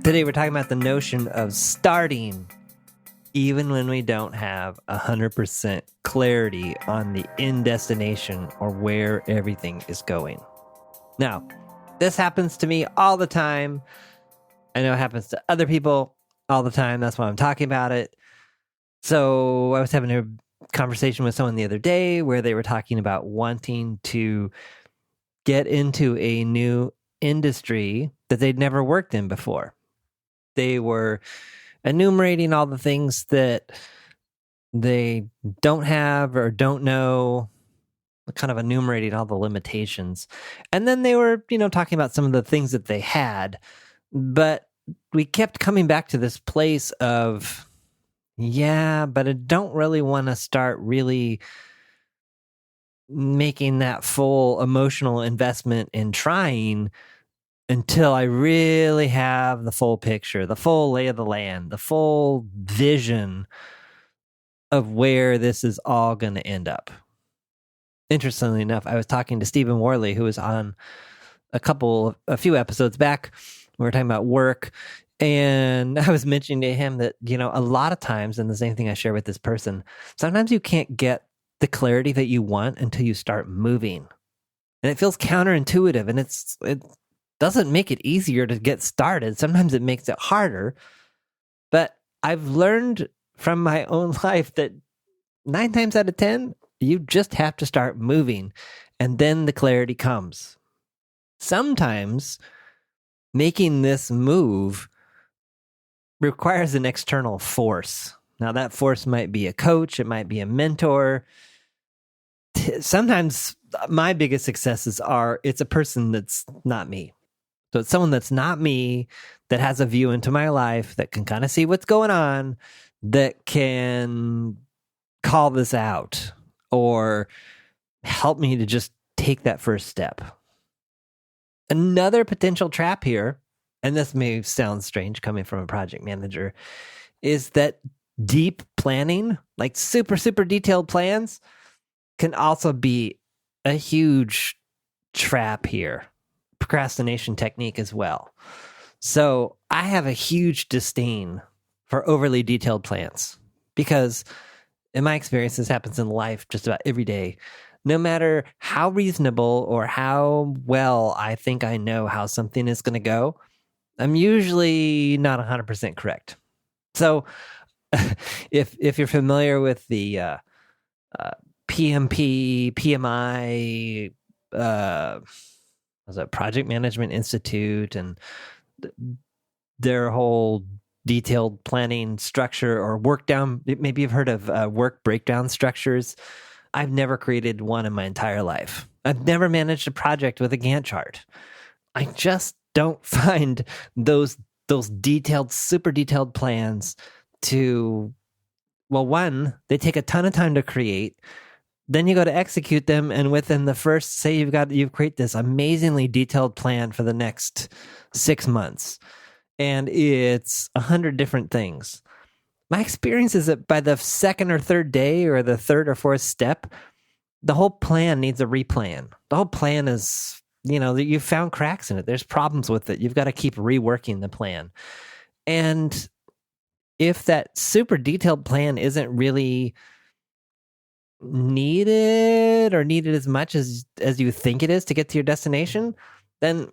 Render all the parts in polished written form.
Today we're talking about the notion of starting even when we don't have 100% clarity on the end destination or where everything is going. Now, this happens to me all the time. I know it happens to other people all the time. That's why I'm talking about it. So I was having a conversation with someone the other day where they were talking about wanting to get into a new industry that they'd never worked in before. They were enumerating all the things that they don't have or don't know, kind of enumerating all the limitations. And then they were, talking about some of the things that they had. But we kept coming back to this place of, but I don't really want to start really making that full emotional investment in trying until I really have the full picture, the full lay of the land, the full vision of where this is all going to end up. Interestingly enough, I was talking to Stephen Worley, who was on a few episodes back. We were talking about work, and I was mentioning to him that, a lot of times, and the same thing I share with this person, sometimes you can't get the clarity that you want until you start moving. And it feels counterintuitive, and it doesn't make it easier to get started. Sometimes it makes it harder. But I've learned from my own life that 9 times out of 10, you just have to start moving, and then the clarity comes. Sometimes making this move requires an external force. Now, that force might be a coach, it might be a mentor. Sometimes my biggest successes are it's a person that's not me. So it's someone that's not me, that has a view into my life, that can kind of see what's going on, that can call this out or help me to just take that first step. Another potential trap here, and this may sound strange coming from a project manager, is that deep planning, like super, super detailed plans, can also be a huge trap here. Procrastination technique as well. So I have a huge disdain for overly detailed plans because in my experience, this happens in life just about every day. No matter how reasonable or how well I think I know how something is going to go, I'm usually not 100% correct. So if you're familiar with the PMP, PMI, was it Project Management Institute, and their whole detailed planning structure or maybe you've heard of work breakdown structures. I've never created one in my entire life. I've never managed a project with a Gantt chart. I just don't find those detailed, super detailed plans one, they take a ton of time to create. Then you go to execute them, and within the first, say you've created this amazingly detailed plan for the next 6 months, and it's 100 different things. My experience is that by the second or third day or the third or fourth step, the whole plan needs a replan. The whole plan is, you've found cracks in it. There's problems with it. You've got to keep reworking the plan. And if that super detailed plan isn't really needed as much as you think it is to get to your destination, then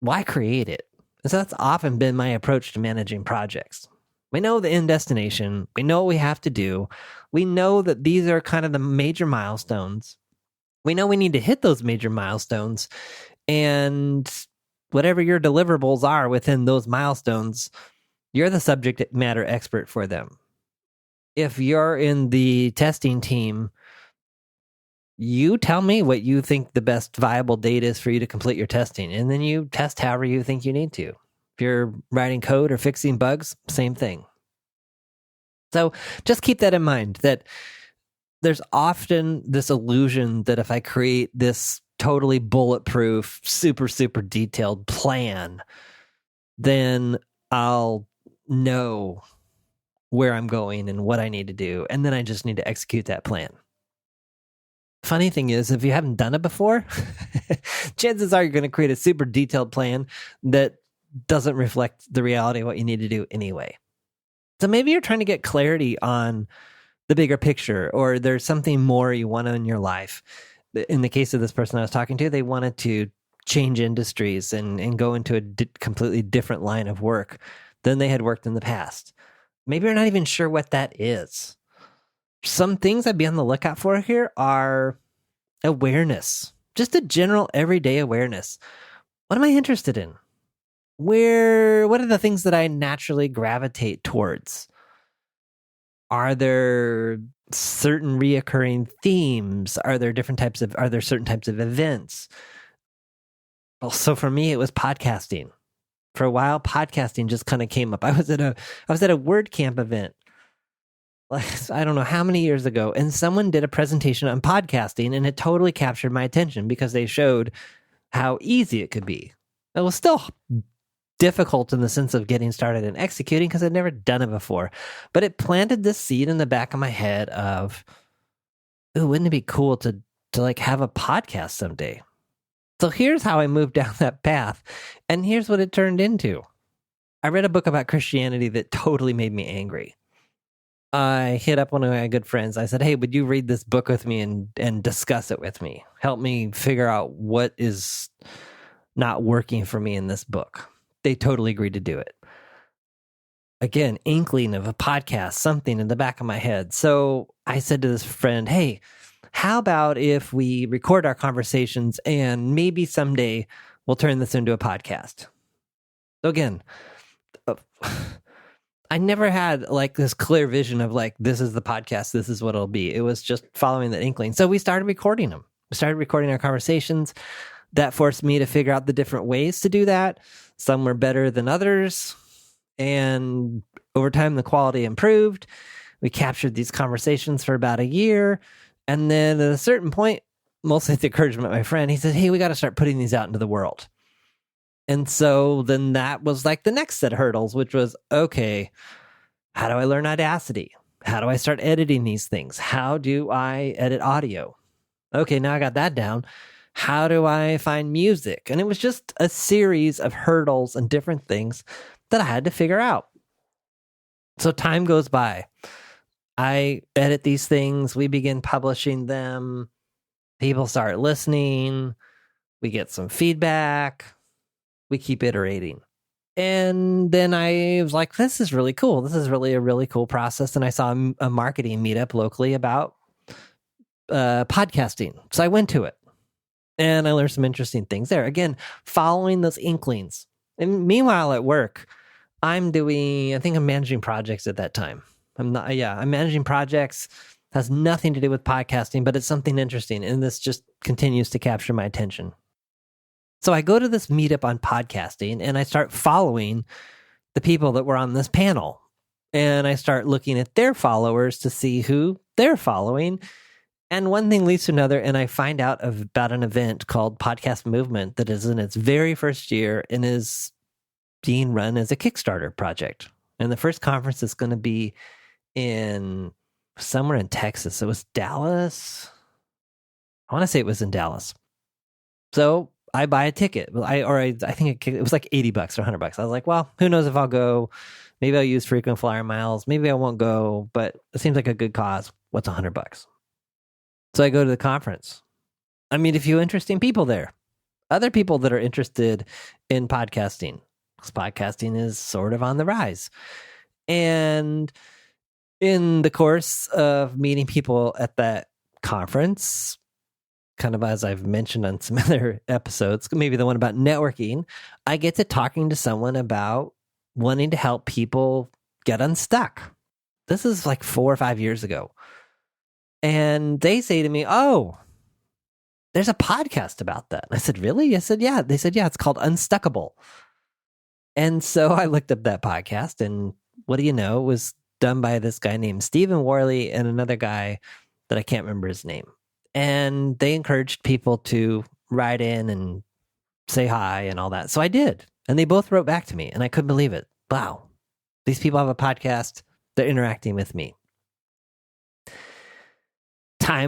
why create it? And so that's often been my approach to managing projects. We know the end destination. We know what we have to do. We know that these are kind of the major milestones. We know we need to hit those major milestones, and whatever your deliverables are within those milestones, you're the subject matter expert for them. If you're in the testing team, you tell me what you think the best viable date is for you to complete your testing, and then you test however you think you need to. If you're writing code or fixing bugs, same thing. So just keep that in mind, that there's often this illusion that if I create this totally bulletproof, super, super detailed plan, then I'll know where I'm going and what I need to do, and then I just need to execute that plan. Funny thing is, if you haven't done it before, chances are you're going to create a super detailed plan that doesn't reflect the reality of what you need to do anyway. So maybe you're trying to get clarity on the bigger picture, or there's something more you want in your life. In the case of this person I was talking to, they wanted to change industries and go into a completely different line of work than they had worked in the past. Maybe you're not even sure what that is. Some things I'd be on the lookout for here are awareness, just a general everyday awareness. What am I interested in? What are the things that I naturally gravitate towards? Are there certain reoccurring themes? Are there certain types of events? Well, so for me, it was podcasting. For a while, podcasting just kind of came up. I was at a WordCamp event, like, I don't know how many years ago, and someone did a presentation on podcasting, and it totally captured my attention because they showed how easy it could be. It was still difficult in the sense of getting started and executing because I'd never done it before, but it planted this seed in the back of my head of, ooh, wouldn't it be cool to like have a podcast someday? So here's how I moved down that path, and here's what it turned into. I read a book about Christianity that totally made me angry. I hit up one of my good friends. I said, hey, would you read this book with me and discuss it with me? Help me figure out what is not working for me in this book. They totally agreed to do it. Again, inkling of a podcast, something in the back of my head. So I said to this friend, hey, how about if we record our conversations and maybe someday we'll turn this into a podcast? So again, I never had like this clear vision of like, this is the podcast, this is what it'll be. It was just following that inkling. So we started recording them. We started recording our conversations. That forced me to figure out the different ways to do that. Some were better than others. And over time, the quality improved. We captured these conversations for about a year. And then at a certain point, mostly at the encouragement of my friend, he said, hey, we got to start putting these out into the world. And so then that was like the next set of hurdles, which was, okay, how do I learn Audacity? How do I start editing these things? How do I edit audio? Okay, now I got that down. How do I find music? And it was just a series of hurdles and different things that I had to figure out. So time goes by. I edit these things. We begin publishing them. People start listening. We get some feedback. We keep iterating. And then I was like, this is really cool. This is really a really cool process. And I saw a marketing meetup locally about podcasting. So I went to it. And I learned some interesting things there. Again, following those inklings. And meanwhile at work, I'm managing projects at that time. I'm managing projects. Has nothing to do with podcasting, but it's something interesting. And this just continues to capture my attention. So I go to this meetup on podcasting and I start following the people that were on this panel. And I start looking at their followers to see who they're following. And one thing leads to another, and I find out about an event called Podcast Movement that is in its very first year and is being run as a Kickstarter project. And the first conference is going to be somewhere in Texas. It was Dallas. I want to say it was in Dallas. So I buy a ticket. I think it was like $80 or $100. I was like, well, who knows if I'll go? Maybe I'll use frequent flyer miles. Maybe I won't go, but it seems like a good cause. What's $100? So I go to the conference. I meet a few interesting people there. Other people that are interested in podcasting. Because podcasting is sort of on the rise. And in the course of meeting people at that conference, kind of as I've mentioned on some other episodes, maybe the one about networking, I get to talking to someone about wanting to help people get unstuck. This is like 4 or 5 years ago. And they say to me, oh, there's a podcast about that. I said, really? I said, yeah. They said, yeah, it's called Unstuckable. And so I looked up that podcast, and what do you know? It was done by this guy named Stephen Worley and another guy that I can't remember his name. And they encouraged people to write in and say hi and all that. So I did. And they both wrote back to me, and I couldn't believe it. Wow. These people have a podcast. They're interacting with me.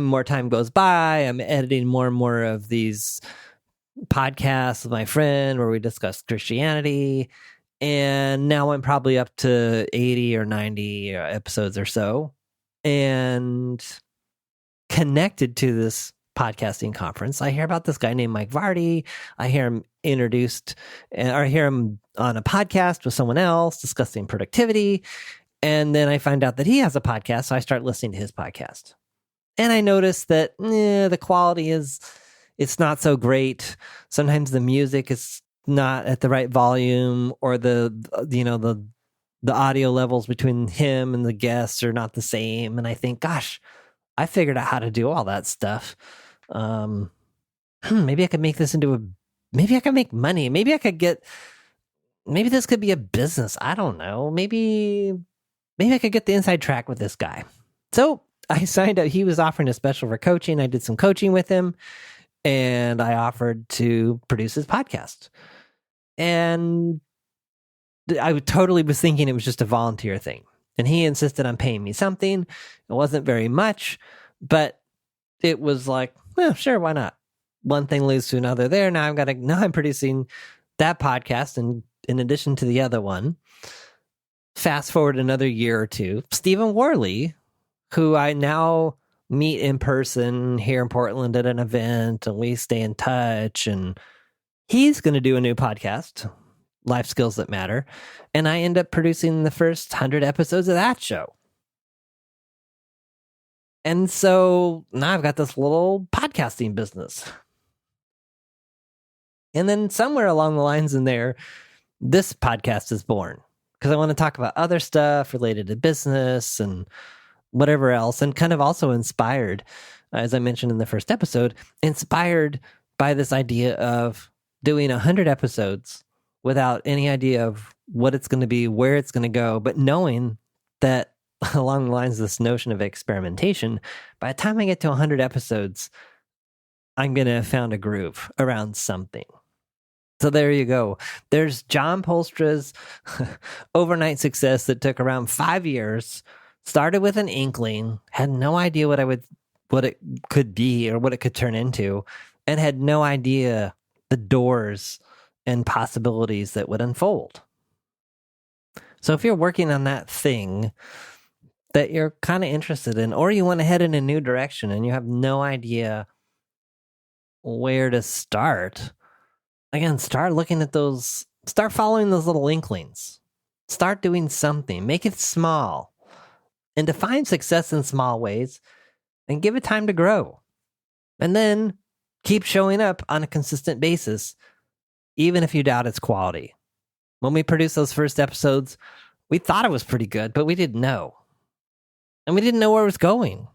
More time goes by. I'm editing more and more of these podcast with my friend where we discussed Christianity. And now I'm probably up to 80 or 90 episodes or so, and connected to this podcasting conference. I hear about this guy named Mike Vardy. I hear him introduced, or I hear him on a podcast with someone else discussing productivity. And then I find out that he has a podcast. So I start listening to his podcast. And I notice that the quality it's not so great. Sometimes the music is not at the right volume, or the audio levels between him and the guests are not the same. And I think, gosh, I figured out how to do all that stuff. Maybe I could make this maybe I could make money. Maybe this could be a business. I don't know. Maybe I could get the inside track with this guy. So I signed up. He was offering a special for coaching. I did some coaching with him, and I offered to produce his podcast. And I totally was thinking it was just a volunteer thing. And he insisted on paying me something. It wasn't very much, but it was like, well, sure, why not? One thing leads to another there. Now I'm producing that podcast, and in addition to the other one. Fast forward another year or two, Stephen Worley, who I now meet in person here in Portland at an event, and we stay in touch, and he's going to do a new podcast, Life Skills That Matter, and I end up producing the first 100 episodes of that show. And so now I've got this little podcasting business. And then somewhere along the lines in there, this podcast is born, because I want to talk about other stuff related to business and whatever else, and kind of also inspired, as I mentioned in the first episode, inspired by this idea of doing 100 episodes without any idea of what it's going to be, where it's going to go, but knowing that along the lines of this notion of experimentation, by the time I get to 100 episodes, I'm going to have found a groove around something. So there you go. There's John Polstra's overnight success that took around 5 years, started with an inkling, had no idea what it could be or what it could turn into, and had no idea the doors and possibilities that would unfold. So if you're working on that thing that you're kind of interested in, or you want to head in a new direction and you have no idea where to start, again, start looking at start following those little inklings. Start doing something. Make it small. And define success in small ways, and give it time to grow. And then keep showing up on a consistent basis, even if you doubt its quality. When we produced those first episodes, we thought it was pretty good, but we didn't know. And we didn't know where it was going.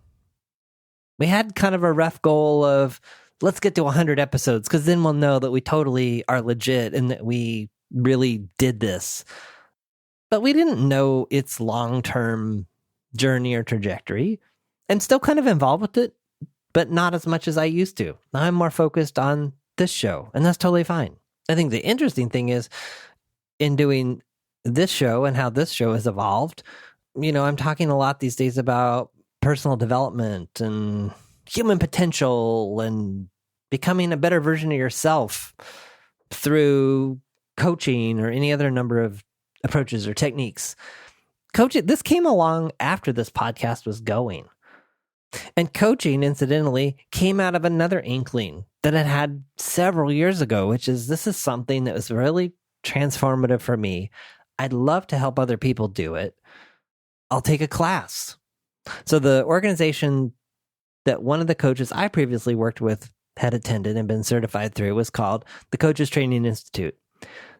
We had kind of a rough goal of, let's get to 100 episodes, because then we'll know that we totally are legit and that we really did this. But we didn't know its long-term journey or trajectory, and still kind of involved with it, but not as much as I used to. I'm more focused on this show, and that's totally fine. I think the interesting thing is, in doing this show and how this show has evolved, I'm talking a lot these days about personal development and human potential and becoming a better version of yourself through coaching or any other number of approaches or techniques. Coaching, this came along after this podcast was going. And coaching, incidentally, came out of another inkling that I had several years ago, which is, this is something that was really transformative for me. I'd love to help other people do it. I'll take a class. So the organization that one of the coaches I previously worked with had attended and been certified through was called the Coaches Training Institute.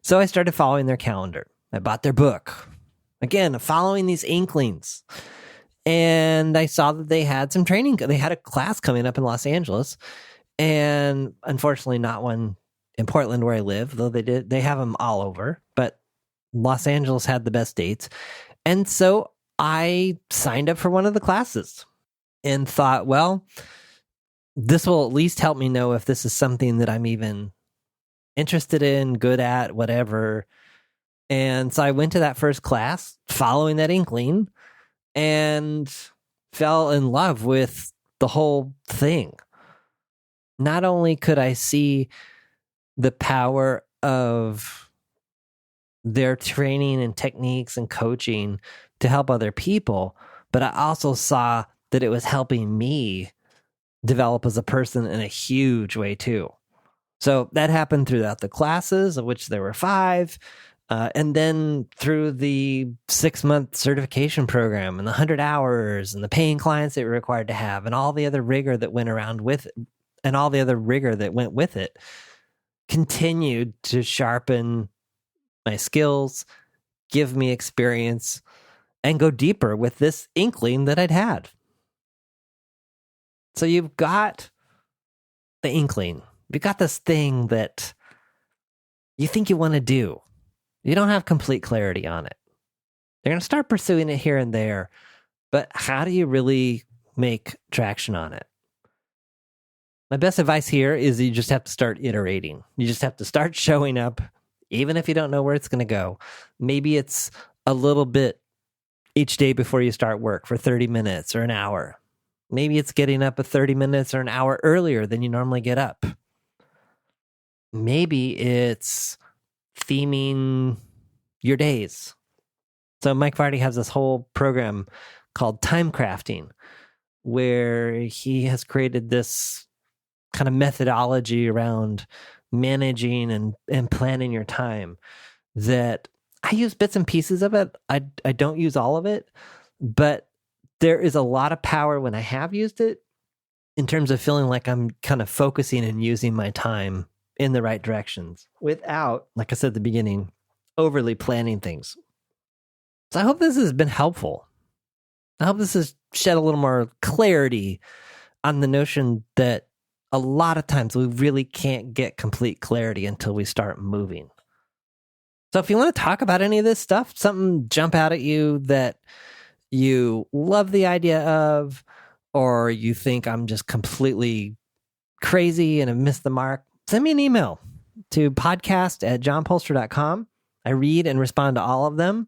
So I started following their calendar. I bought their book. Again, following these inklings. And I saw that they had some training. They had a class coming up in Los Angeles. And unfortunately, not one in Portland where I live, though they have them all over. But Los Angeles had the best dates. And so I signed up for one of the classes and thought, well, this will at least help me know if this is something that I'm even interested in, good at, whatever. And so I went to that first class following that inkling and fell in love with the whole thing. Not only could I see the power of their training and techniques and coaching to help other people, but I also saw that it was helping me develop as a person in a huge way too. So that happened throughout the classes, of which there were 5, and then through the 6-month certification program and the 100 hours and the paying clients that were required to have and all the other rigor that went around with it, and all the other rigor that went with it, continued to sharpen my skills, give me experience, and go deeper with this inkling that I'd had. So you've got the inkling. You've got this thing that you think you want to do. You don't have complete clarity on it. You're going to start pursuing it here and there, but how do you really make traction on it? My best advice here is you just have to start iterating. You just have to start showing up, even if you don't know where it's going to go. Maybe it's a little bit each day before you start work for 30 minutes or an hour. Maybe it's getting up 30 minutes or an hour earlier than you normally get up. Maybe it's theming your days. So Mike Vardy has this whole program called time crafting, where he has created this kind of methodology around managing and planning your time that I use bits and pieces of it. I don't use all of it, but there is a lot of power when I have used it in terms of feeling like I'm kind of focusing and using my time in the right directions without, like I said at the beginning, overly planning things. So I hope this has been helpful. I hope this has shed a little more clarity on the notion that a lot of times we really can't get complete clarity until we start moving. So if you want to talk about any of this stuff, something jump out at you that you love the idea of, or you think I'm just completely crazy and have missed the mark, send me an email to podcast@johnpolster.com. I read and respond to all of them.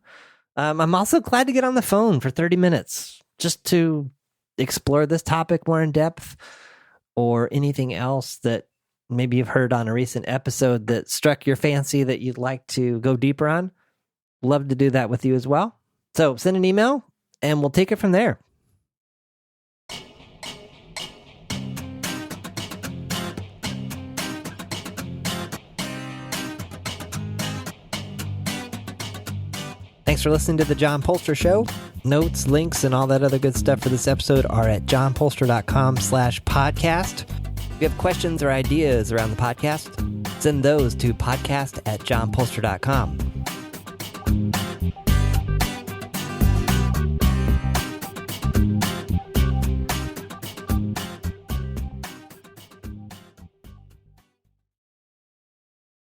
I'm also glad to get on the phone for 30 minutes just to explore this topic more in depth, or anything else that maybe you've heard on a recent episode that struck your fancy that you'd like to go deeper on. Love to do that with you as well. So send an email and we'll take it from there. Thanks for listening to The John Polster Show. Notes, links, and all that other good stuff for this episode are at johnpolster.com/podcast. If you have questions or ideas around the podcast, send those to podcast@johnpolster.com.